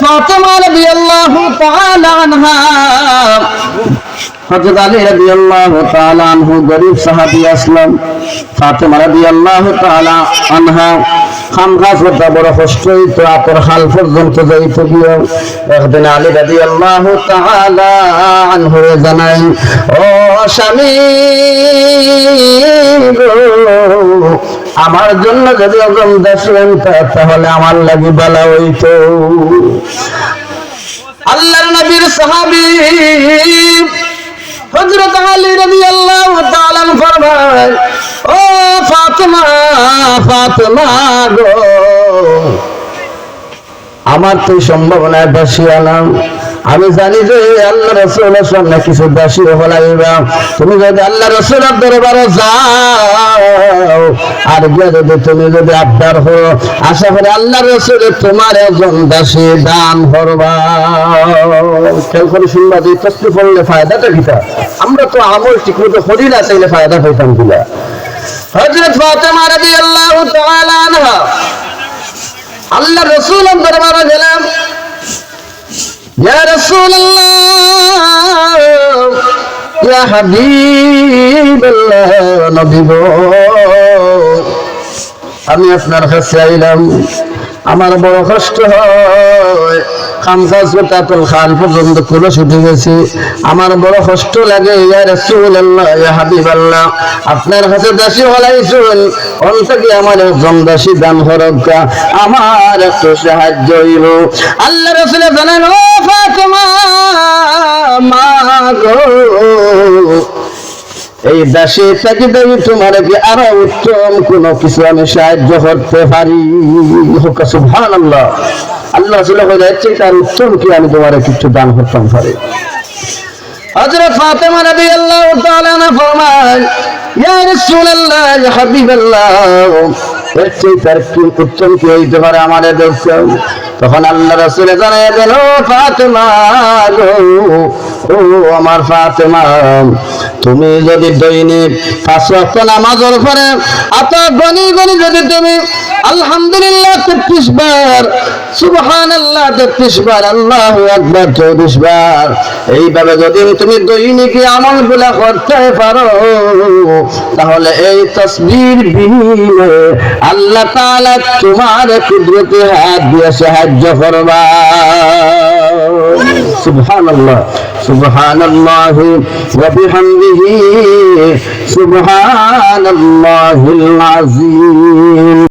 ফাতেমা রাদিয়াল্লাহু তাআলা আনহা, হযরত আলী রাদিয়াল্লাহু তাআলা আনহু গরীব সাহাবী আসলাম। ফাতেমা রাদিয়াল্লাহু তাআলা আনহা খামখাস হতে বড় কষ্ট হইতো, আপর হাল পর্যন্ত যাইতে গিয়ে একদিন আলী রাদিয়াল্লাহু তাআলা আনহু জানাই, ও স্বামী গো, আমার জন্য যদি ওজন দেন তাহলে আমার লাগি ভালো হইতো। আল্লাহর নবীর সাহাবী হযরত আলী রাদিয়াল্লাহু তাআলা ফরমায়, ও ফাতেমা, ফাতেমা গো, আমার তো সম্ভাবনায় বেশি আলাম। আমি জানি যে আল্লাহ রাসূলের সামনে কিছু বেশি হলাইবা। তুমি যদি আল্লাহ রাসূলের দরবারে যাও আর যদি তুমি যদি আবদার হো, আশা করি আল্লাহ রাসূল তোমার একজন দাসী দান করবা। খেয়াল করে শুনবা যে তসবিহ পড়লে ফায়দাটা কিটা। আমরা তো আমল ঠিকমতো করি না, চাইলে ফায়দা পাইতাম কিনা। হযরত ফাতেমা রাদিয়াল্লাহু তাআলা আনহা আল্লাহ রাসূলের দরবারে গেলেন। ইয়া রাসূলুল্লাহ, ইয়া হাবিবাল্লাহ, নবী গো, আমি আপনার কাছে আইলাম, আমার বড় কষ্ট হয়, খামখাস তাতুল খাল পর্যন্ত কুলস উঠে গেছে, আমার বড় কষ্ট লাগে। ইয়া রাসূলুল্লাহ, ইয়া হাবিবাল্লাহ, আপনার কাছে দাসী হলাইছুন, অন্তকে আমার একজন দাসী দান হরকা, আমার একটু সাহায্য হইল। আল্লাহ রাসূল জানেন, ও ফাতেমা মা গো, এই দাসী থেকে দেবী তোমার কি আরো উত্তম কোন কিছু আমি সাহায্য করতে পারি? সুবহানাল্লাহ। আল্লাহ রাসূল বলেছেন, তার উত্তম কি আমি তোমার কিছু দান করতে পারি? হযরত ফাতেমা রাদিয়াল্লাহু তাআলা ফরমান, ইয়া রাসূলুল্লাহ, ইয়া হাবিবাল্লাহ, এর চেয়ে তার কি উত্তম কি হইতে পারে আমাদের দেখো। তখন আল্লাহ রাসূল জানায় দেন, ও ফাতেমা গো, ও আমার ফাতেমা, তুমি যদি দৈনিক 5 ওয়াক্ত নামাজের পরে এত গনি গনি যদি তুমি আলহামদুলিল্লাহ 33 বার, সুবহানাল্লাহ 33 বার, আল্লাহু আকবার 34 বার, এইভাবে যদি তুমি দৈনিক আমলগুলো করতে পারো, তাহলে এই তাসবির বিনিময়ে আল্লাহ তাআলা তোমার কুদরতি হাত দিয়ে সাহায্য করবা। সুবহানাল্লাহ, সুবহানাল্লাহি ওয়া বিহামদিহি, সুবহানাল্লাহিল আযীম।